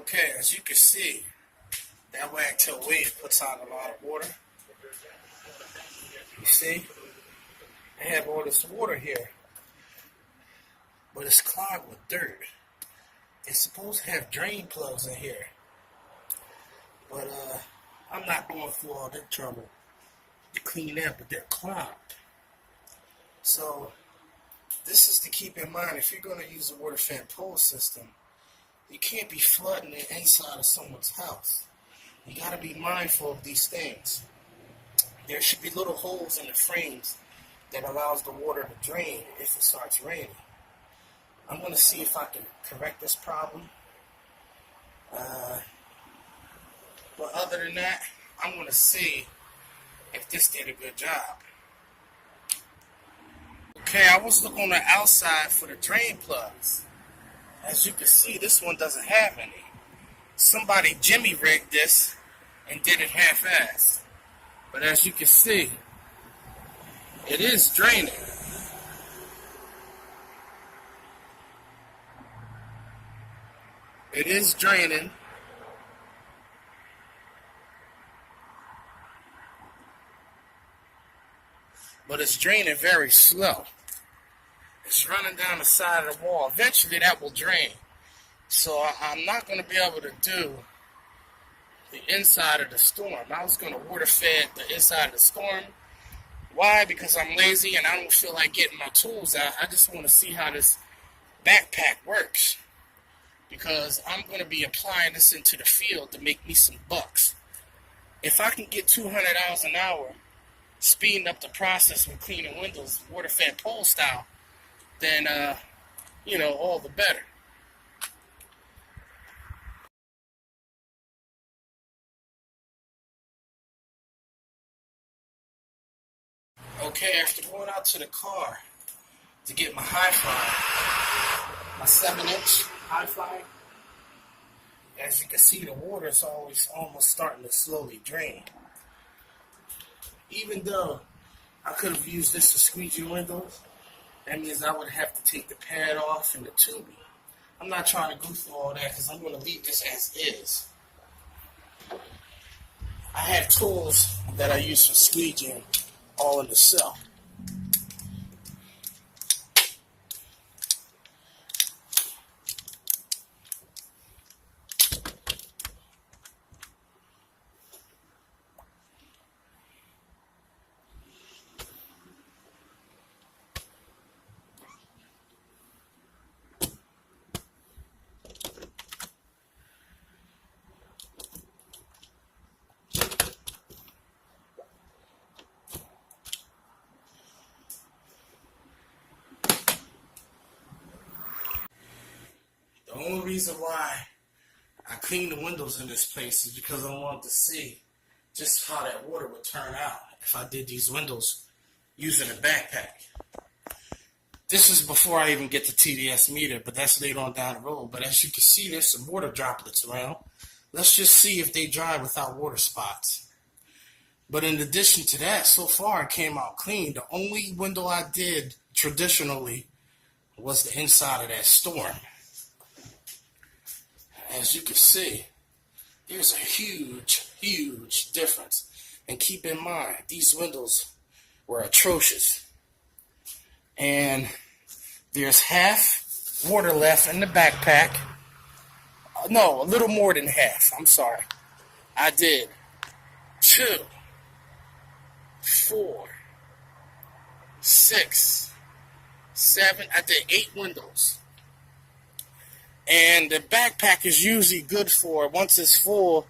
Okay, as you can see, that Wagtail wave puts out a lot of water. You see? I have all this water here, but it's clogged with dirt. It's supposed to have drain plugs in here, but I'm not going through all that trouble to clean that, but they're clogged. So this is to keep in mind if you're going to use a water-fed pole system. You can't be flooding the inside of someone's house. You got to be mindful of these things. There should be little holes in the frames that allows the water to drain if it starts raining. I'm going to see if I can correct this problem. But other than that, I'm going to see if this did a good job. Okay, I was looking on the outside for the drain plugs. As you can see, this one doesn't have any. Somebody jimmy rigged this and did it half-assed. But as you can see, it is draining. It is draining. But it's draining very slow. It's running down the side of the wall. Eventually that will drain. So I'm not going to be able to do the inside of the storm. I was going to water fed the inside of the storm. Why? Because I'm lazy and I don't feel like getting my tools out. I just want to see how this backpack works. Because I'm going to be applying this into the field to make me some bucks. If I can get 200 miles an hour, speeding up the process with cleaning windows, water-fed pole style, then, all the better. Okay, after going out to the car to get my hi-fi, my 7-inch hi-fi, as you can see, the water is almost starting to slowly drain. Even though I could have used this to squeegee windows, that means I would have to take the pad off and the tubing. I'm not trying to go through all that because I'm going to leave this as is. I have tools that I use for squeegeeing all in the cell. The only reason why I clean the windows in this place is because I wanted to see just how that water would turn out if I did these windows using a backpack. This is before I even get the TDS meter, but that's later on down the road. But as you can see, there's some water droplets around. Let's just see if they dry without water spots. But in addition to that, so far it came out clean. The only window I did traditionally was the inside of that storm. As you can see, there's a huge, huge difference. And keep in mind, these windows were atrocious. And there's half water left in the backpack. No, a little more than half. I'm sorry. I did 2, 4, 6, 7. I did 8 windows. And the backpack is usually good for, once it's full,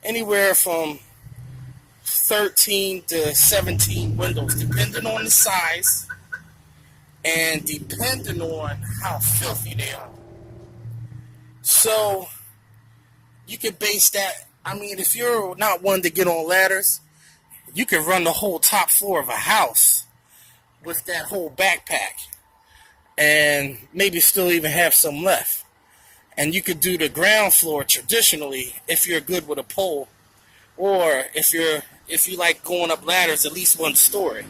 anywhere from 13 to 17 windows, depending on the size and depending on how filthy they are. So you can base that. I mean, if you're not one to get on ladders, you can run the whole top floor of a house with that whole backpack and maybe still even have some left. And you could do the ground floor traditionally if you're good with a pole, or if you like going up ladders at least 1 story.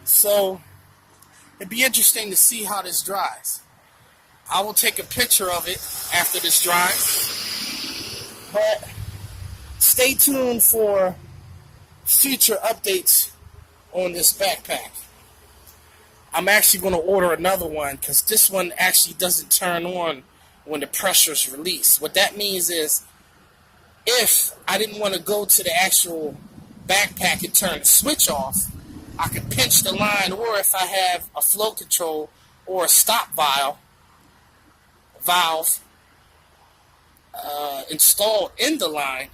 So it'd be interesting to see how this dries. I will take a picture of it after this dries. But stay tuned for future updates on this backpack. I'm actually going to order another one because this one actually doesn't turn on when the pressure is released. What that means is if I didn't want to go to the actual backpack and turn the switch off, I could pinch the line, or if I have a flow control or a stop valve installed in the line,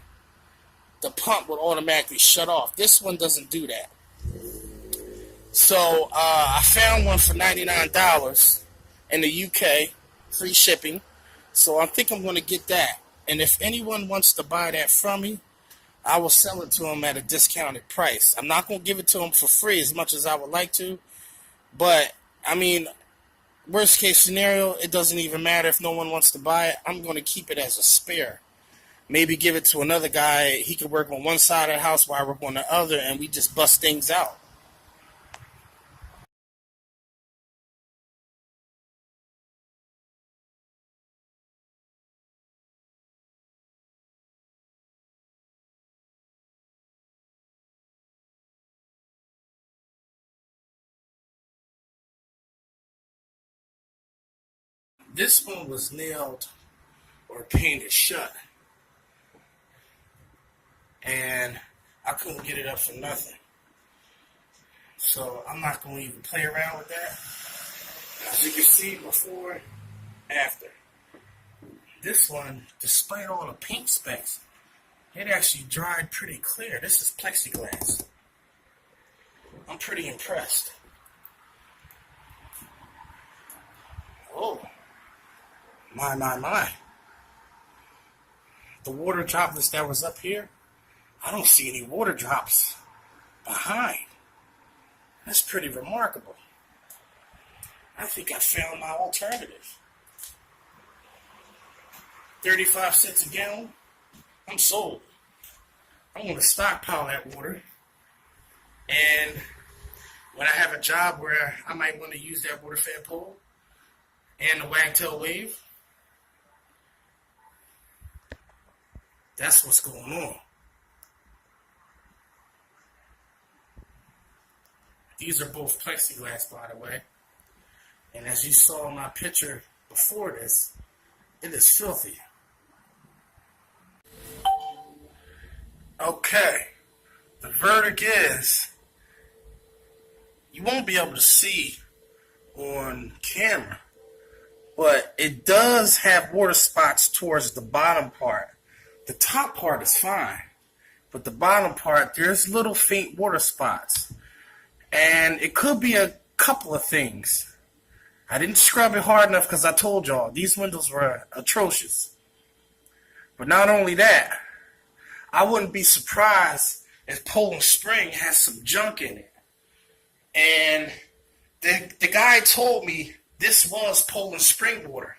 the pump would automatically shut off. This one doesn't do that. So I found one for $99 in the UK, free shipping. So I think I'm going to get that. And if anyone wants to buy that from me, I will sell it to them at a discounted price. I'm not going to give it to them for free as much as I would like to. But, I mean, worst case scenario, it doesn't even matter if no one wants to buy it. I'm going to keep it as a spare. Maybe give it to another guy. He could work on one side of the house while I work on the other, and we just bust things out. This one was nailed or painted shut, and I couldn't get it up for nothing. So I'm not going to even play around with that. As you can see, before, after. This one, despite all the paint specks, it actually dried pretty clear. This is plexiglass. I'm pretty impressed. Oh, my. The water droplets that was up here, I don't see any water drops behind. That's pretty remarkable. I think I found my alternative. 35 cents a gallon. I'm sold. I'm going to stockpile that water. And when I have a job where I might want to use that water fed pole and the Wagtail wave, that's what's going on. These are both plexiglass, by the way. And as you saw in my picture before this, it is filthy. Okay, the verdict is, you won't be able to see on camera, but it does have water spots towards the bottom part. The top part is fine, but the bottom part, there's little faint water spots. And it could be a couple of things. I didn't scrub it hard enough because I told y'all, these windows were atrocious. But not only that, I wouldn't be surprised if Poland Spring has some junk in it. And the guy told me this was Poland Spring water.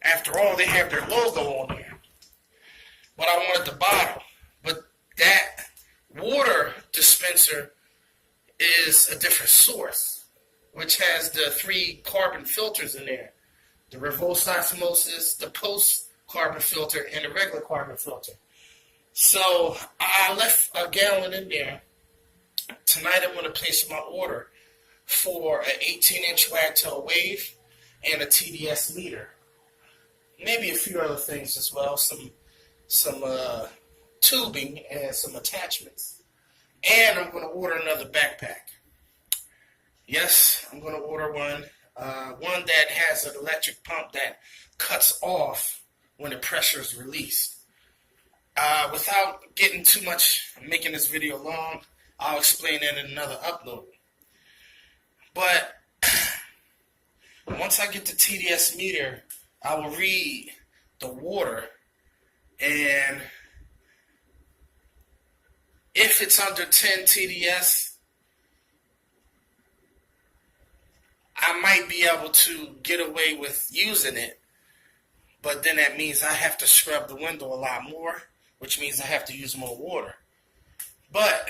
After all, they have their logo on there. But I wanted the bottle. But that water dispenser is a different source, which has the 3 carbon filters in there. The reverse osmosis, the post-carbon filter, and the regular carbon filter. So I left a gallon in there. Tonight I'm going to place my order for an 18-inch Wagtail wave and a TDS meter. Maybe a few other things as well, some tubing and some attachments. And I'm going to order another backpack. Yes, I'm going to order one that has an electric pump that cuts off when the pressure is released. Without getting too much, making this video long, I'll explain that in another upload. But once I get the TDS meter, I will read the water, and if it's under 10 TDS, I might be able to get away with using it, but then that means I have to scrub the window a lot more, which means I have to use more water. But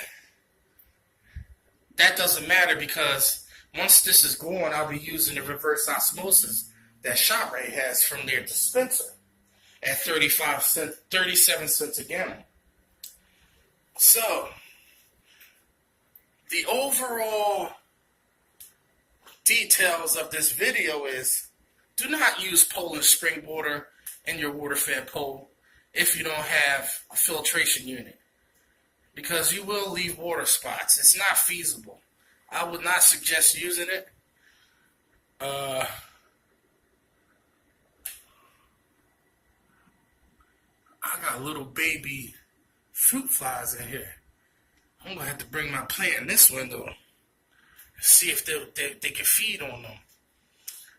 that doesn't matter because once this is going, I'll be using the reverse osmosis that ShopRite has from their dispenser. at 37 cents a gallon. So, the overall details of this video is, do not use Poland spring water in your water-fed pole if you don't have a filtration unit, because you will leave water spots. It's not feasible. I would not suggest using it. I got little baby fruit flies in here. I'm going to have to bring my plant in this window and see if they can feed on them.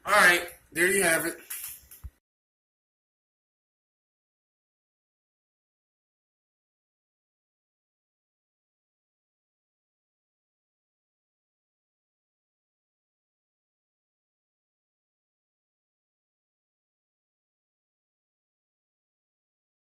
All right, there you have it.